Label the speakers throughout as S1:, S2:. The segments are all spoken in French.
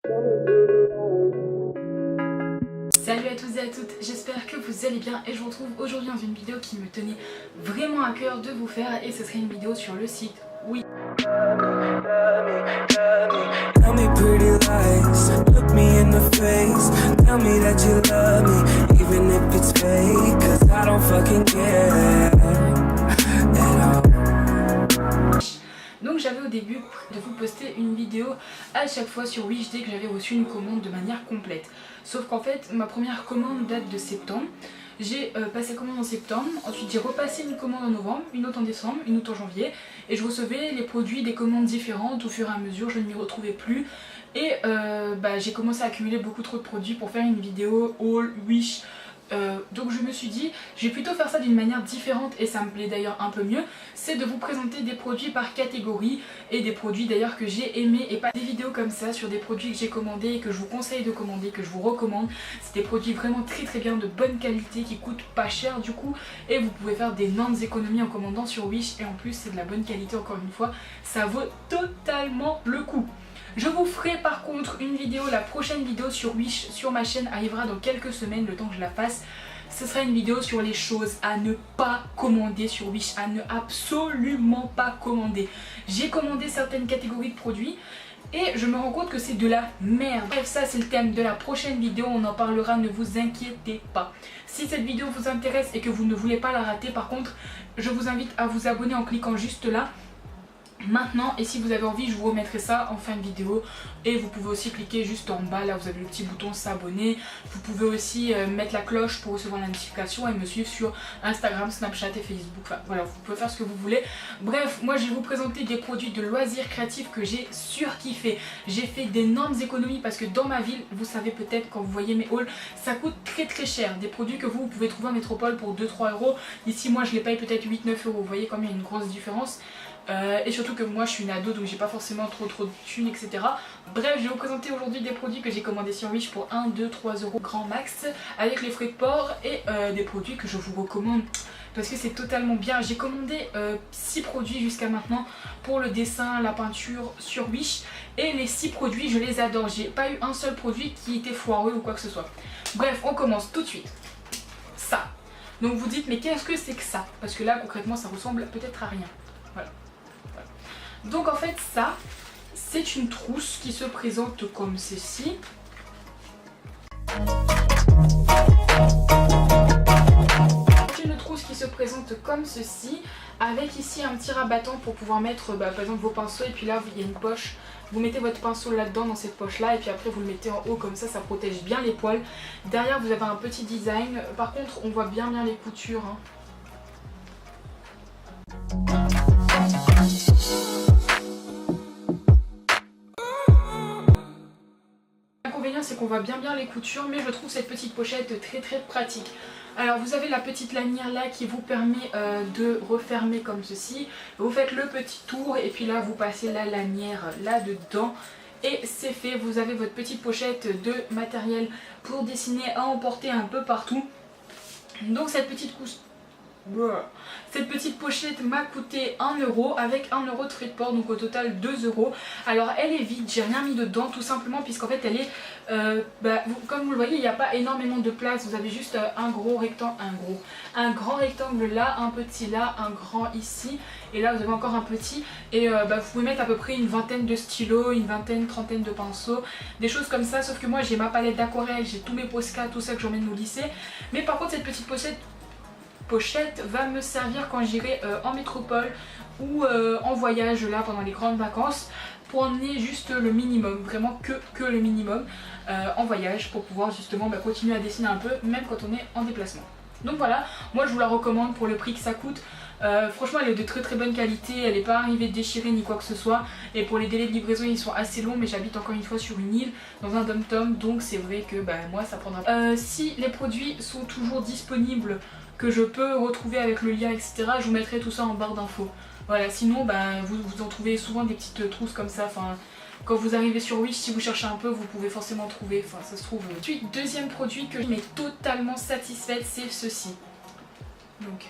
S1: Salut à tous et à toutes, j'espère que vous allez bien et je vous retrouve aujourd'hui dans une vidéo qui me tenait vraiment à cœur de vous faire et ce serait une vidéo sur le site Oui.
S2: Tell me pretty lies, look me in the face, tell me that you love me, even if it's fake, cause I don't fucking care at all.
S1: Donc j'avais au début de vous poster une vidéo à chaque fois sur Wish dès que j'avais reçu une commande de manière complète. Sauf qu'en fait ma première commande date de septembre. J'ai passé commande en septembre, ensuite j'ai repassé une commande en novembre, une autre en décembre, une autre en janvier. Et je recevais les produits des commandes différentes au fur et à mesure, je ne m'y retrouvais plus. Et j'ai commencé à accumuler beaucoup trop de produits pour faire une vidéo haul Wish. Donc je me suis dit, je vais plutôt faire ça d'une manière différente et ça me plaît d'ailleurs un peu mieux, c'est de vous présenter des produits par catégorie et des produits d'ailleurs que j'ai aimés et pas des vidéos comme ça sur des produits que j'ai commandés et que je vous conseille de commander, que je vous recommande. C'est des produits vraiment très bien, de bonne qualité, qui coûtent pas cher du coup et vous pouvez faire d'énormes économies en commandant sur Wish et en plus c'est de la bonne qualité encore une fois, ça vaut totalement le coup. Je vous ferai par contre une vidéo, la prochaine vidéo sur Wish sur ma chaîne arrivera dans quelques semaines, le temps que je la fasse. Ce sera une vidéo sur les choses à ne pas commander sur Wish, à ne absolument pas commander. J'ai commandé certaines catégories de produits et je me rends compte que c'est de la merde. Bref, ça c'est le thème de la prochaine vidéo, on en parlera, ne vous inquiétez pas. Si cette vidéo vous intéresse et que vous ne voulez pas la rater, par contre, je vous invite à vous abonner en cliquant juste là. Maintenant, et si vous avez envie, je vous remettrai ça en fin de vidéo et vous pouvez aussi cliquer juste en bas, là vous avez le petit bouton s'abonner. Vous pouvez aussi mettre la cloche pour recevoir la notification et me suivre sur Instagram, Snapchat et Facebook. Enfin voilà, vous pouvez faire ce que vous voulez. Bref, moi je vais vous présenter des produits de loisirs créatifs que j'ai surkiffé. J'ai fait d'énormes économies parce que dans ma ville, vous savez peut-être quand vous voyez mes hauls, ça coûte très cher. Des produits que vous pouvez trouver en métropole pour 2-3 euros. Ici moi je les paye peut-être 8-9 euros. Vous voyez comme il y a une grosse différence. Et surtout que moi je suis une ado donc j'ai pas forcément trop de thunes etc. Bref, je vais vous présenter aujourd'hui des produits que j'ai commandés sur Wish pour 1, 2, 3 euros grand max avec les frais de port et des produits que je vous recommande parce que c'est totalement bien. J'ai commandé 6 produits jusqu'à maintenant pour le dessin, la peinture sur Wish et les 6 produits je les adore. J'ai pas eu un seul produit qui était foireux ou quoi que ce soit. Bref, on commence tout de suite. Ça. Donc vous dites mais qu'est-ce que c'est que ça? Parce que là concrètement ça ressemble peut-être à rien. Voilà. Donc en fait ça, c'est une trousse qui se présente comme ceci. C'est une trousse qui se présente comme ceci, avec ici un petit rabattant pour pouvoir mettre par exemple vos pinceaux et puis là il y a une poche. Vous mettez votre pinceau là-dedans dans cette poche là et puis après vous le mettez en haut comme ça protège bien les poils. Derrière vous avez un petit design, par contre on voit bien les coutures. Hein. L'inconvénient c'est qu'on voit bien les coutures mais je trouve cette petite pochette très pratique. Alors vous avez la petite lanière là qui vous permet de refermer comme ceci. Vous faites le petit tour et puis là vous passez la lanière là dedans. Et c'est fait, vous avez votre petite pochette de matériel pour dessiner à emporter un peu partout. Donc cette petite pochette m'a coûté 1 euro avec 1 euro de frais de port, donc au total 2 euros. Alors elle est vide, j'ai rien mis dedans tout simplement puisqu'en fait elle est, comme vous le voyez il n'y a pas énormément de place. Vous avez juste un grand rectangle là, un petit là, un grand ici et là vous avez encore un petit et vous pouvez mettre à peu près une vingtaine de stylos, une vingtaine, trentaine de pinceaux, des choses comme ça. Sauf que moi j'ai ma palette d'aquarelle, j'ai tous mes Posca, tout ça que j'emmène au lycée. Mais par contre cette petite pochette va me servir quand j'irai en métropole ou en voyage là pendant les grandes vacances pour emmener juste le minimum, vraiment que le minimum en voyage pour pouvoir justement continuer à dessiner un peu même quand on est en déplacement. Donc voilà, moi je vous la recommande pour le prix que ça coûte. Franchement elle est de très bonne qualité, elle n'est pas arrivée déchirée ni quoi que ce soit et pour les délais de livraison ils sont assez longs mais j'habite encore une fois sur une île dans un dom-tom donc c'est vrai que moi ça prendra. Si les produits sont toujours disponibles que je peux retrouver avec le lien etc, je vous mettrai tout ça en barre d'infos. Voilà, sinon vous en trouvez souvent des petites trousses comme ça, quand vous arrivez sur Wish, si vous cherchez un peu, vous pouvez forcément trouver, ça se trouve. Ensuite, deuxième produit que je m'ai totalement satisfaite, c'est ceci. Donc,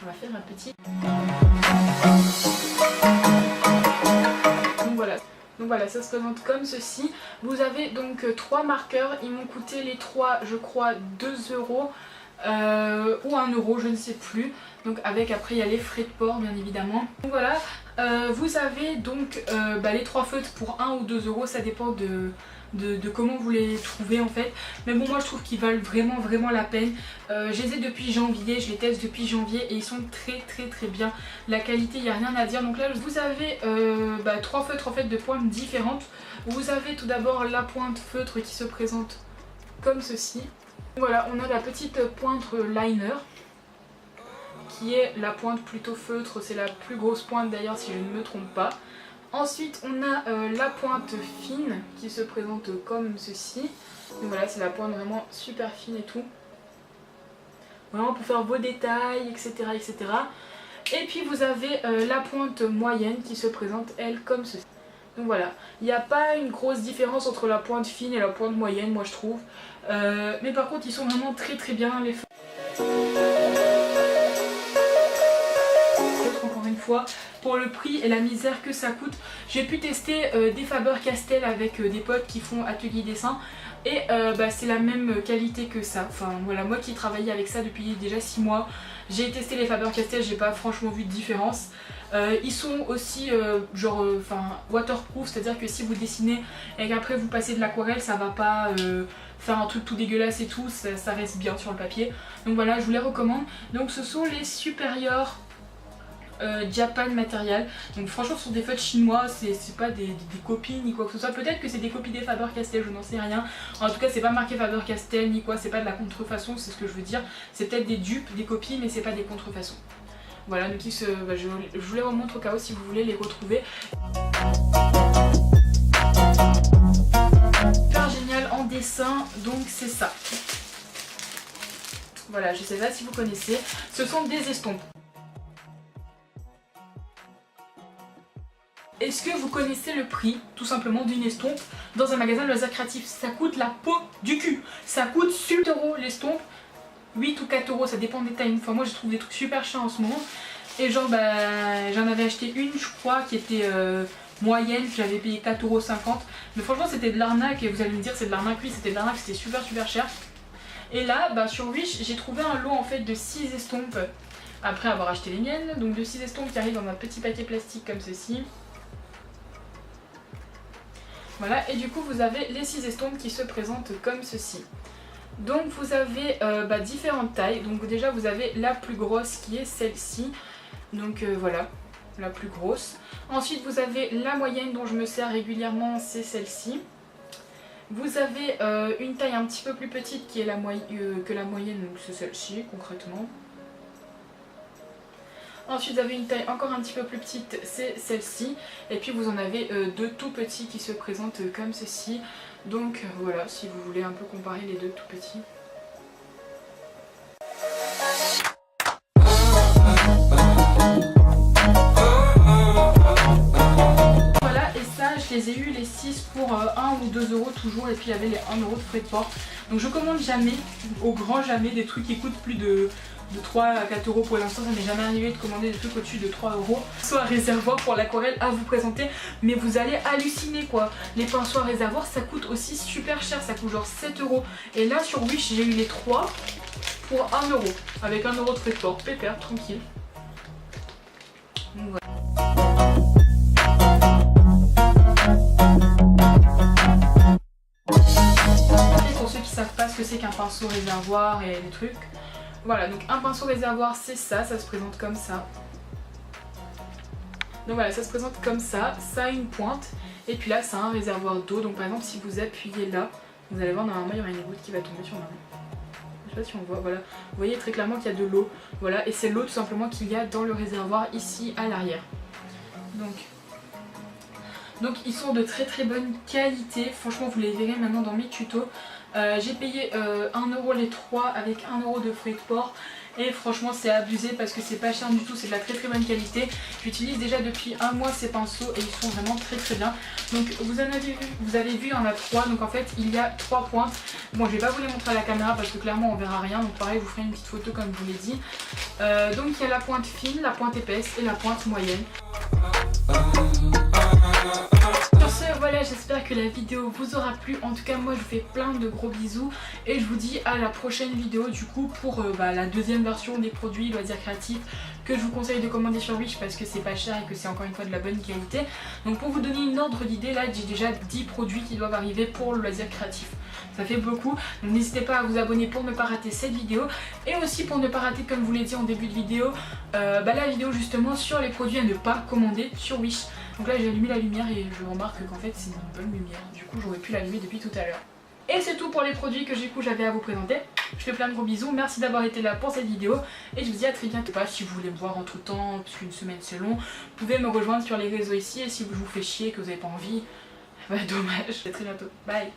S1: on va faire un petit. Donc voilà. Donc voilà, ça se présente comme ceci. Vous avez donc 3 marqueurs, ils m'ont coûté les 3 je crois 2 € ou 1 €, je ne sais plus. Donc avec après il y a les frais de port bien évidemment. Donc voilà, vous avez donc les 3 feutres pour 1 ou 2 €, ça dépend de comment vous les trouvez en fait. Mais bon, moi je trouve qu'ils valent vraiment la peine. Je les ai depuis janvier, je les teste depuis janvier et ils sont très bien. La qualité, il n'y a rien à dire. Donc là vous avez 3 feutres en fait de pointes différentes. Vous avez tout d'abord la pointe feutre qui se présente comme ceci. Voilà, on a la petite pointe liner qui est la pointe plutôt feutre, c'est la plus grosse pointe d'ailleurs si je ne me trompe pas. Ensuite on a la pointe fine qui se présente comme ceci. Donc voilà, c'est la pointe vraiment super fine et tout. Vraiment pour faire vos détails, etc. Et puis vous avez la pointe moyenne qui se présente elle comme ceci. Donc voilà, il n'y a pas une grosse différence entre la pointe fine et la pointe moyenne moi je trouve. Mais par contre ils sont vraiment très bien les feutres. Encore une fois, pour le prix et la misère que ça coûte, j'ai pu tester des Faber-Castell avec des potes qui font atelier dessin et c'est la même qualité que ça. Enfin voilà, moi qui travaillais avec ça depuis déjà 6 mois, j'ai testé les Faber-Castell, j'ai pas franchement vu de différence. Ils sont aussi waterproof, c'est à dire que si vous dessinez et qu'après vous passez de l'aquarelle, ça va pas faire un truc tout dégueulasse et tout, ça reste bien sur le papier. Donc voilà, je vous les recommande. Donc ce sont les Superior Japan Material. Donc franchement ce sont des feutres chinois, c'est pas des copies ni quoi que ce soit. Peut-être que c'est des copies des Faber-Castell, je n'en sais rien. En tout cas c'est pas marqué Faber-Castell ni quoi, c'est pas de la contrefaçon, c'est ce que je veux dire. C'est peut-être des dupes, des copies, mais c'est pas des contrefaçons. Voilà, donc je vous les remontre au cas où si vous voulez les retrouver. Super génial en dessin, donc c'est ça. Voilà, je sais pas si vous connaissez, ce sont des estompes. Est-ce que vous connaissez le prix, tout simplement, d'une estompe dans un magasin de loisirs créatifs? Ça coûte la peau du cul. Ça coûte 8 € l'estompe, 8 ou 4 €, ça dépend des tailles. Enfin, moi je trouve des trucs super chers en ce moment. Et genre, j'en avais acheté une, je crois, qui était moyenne, j'avais payé 4,50 €. Mais franchement, c'était de l'arnaque. Et vous allez me dire, c'est de l'arnaque, oui, c'était de l'arnaque, c'était super cher. Et là, sur Wish, j'ai trouvé un lot en fait de 6 estompes après avoir acheté les miennes. Donc de 6 estompes qui arrivent dans un petit paquet plastique comme ceci. Voilà, et du coup vous avez les 6 estompes qui se présentent comme ceci. Donc vous avez différentes tailles. Donc déjà vous avez la plus grosse qui est celle-ci. Donc voilà, la plus grosse. Ensuite vous avez la moyenne dont je me sers régulièrement, c'est celle-ci. Vous avez une taille un petit peu plus petite qui est que la moyenne, donc c'est celle-ci concrètement. Ensuite vous avez une taille encore un petit peu plus petite, c'est celle-ci. Et puis vous en avez 2 tout petits qui se présentent comme ceci. Donc voilà, si vous voulez un peu comparer les 2 tout petits. Voilà, et ça je les ai eu les 6 pour 1 ou 2 € toujours. Et puis il y avait les 1 € de frais de port. Donc je commande jamais, au grand jamais, des trucs qui coûtent plus de 3 à 4 € pour l'instant. Ça m'est jamais arrivé de commander des trucs au-dessus de 3 €. Soit un réservoir pour l'aquarelle à vous présenter, mais vous allez halluciner quoi. Les pinceaux à réservoir ça coûte aussi super cher, ça coûte genre 7 €. Et là sur Wish j'ai eu les 3 pour 1 € avec 1 € de frais de port, pépère, tranquille. Donc, voilà. Pour ceux qui savent pas ce que c'est qu'un pinceau réservoir et des trucs, voilà, donc un pinceau réservoir c'est ça, ça se présente comme ça. Donc voilà, ça se présente comme ça, ça a une pointe et puis là ça a un réservoir d'eau. Donc par exemple si vous appuyez là, vous allez voir normalement il y aura une goutte qui va tomber sur ma main. Je sais pas si on voit, voilà. Vous voyez très clairement qu'il y a de l'eau, voilà, et c'est l'eau tout simplement qu'il y a dans le réservoir ici à l'arrière. Donc ils sont de très bonne qualité, franchement vous les verrez maintenant dans mes tutos. J'ai payé 1 € les 3 avec 1 € de frais de port et franchement c'est abusé parce que c'est pas cher du tout, c'est de la très bonne qualité. J'utilise déjà depuis 1 mois ces pinceaux et ils sont vraiment très bien. Donc vous avez vu il y en a 3, donc en fait il y a 3 pointes. Bon je vais pas vous les montrer à la caméra parce que clairement on verra rien, donc pareil je vous ferai une petite photo comme je vous l'ai dit. Donc il y a la pointe fine, la pointe épaisse et la pointe moyenne. ce, voilà, j'espère que la vidéo vous aura plu. En tout cas, moi je vous fais plein de gros bisous et je vous dis à la prochaine vidéo du coup pour la deuxième version des produits loisirs créatifs que je vous conseille de commander sur Wish parce que c'est pas cher et que c'est encore une fois de la bonne qualité. Donc pour vous donner une ordre d'idée, là j'ai déjà 10 produits qui doivent arriver pour le loisir créatif. Ça fait beaucoup, donc n'hésitez pas à vous abonner pour ne pas rater cette vidéo et aussi pour ne pas rater, comme je vous l'ai dit en début de vidéo, la vidéo justement sur les produits à ne pas commander sur Wish. Donc là j'ai allumé la lumière et je remarque qu'en fait c'est une bonne lumière, du coup j'aurais pu l'allumer depuis tout à l'heure. Et c'est tout pour les produits que j'avais à vous présenter. Je fais plein de gros bisous, merci d'avoir été là pour cette vidéo et je vous dis à très bientôt. Si vous voulez me voir entre temps, parce qu'une semaine c'est long, vous pouvez me rejoindre sur les réseaux ici et si je vous fais chier, que vous n'avez pas envie, dommage. À très bientôt, bye.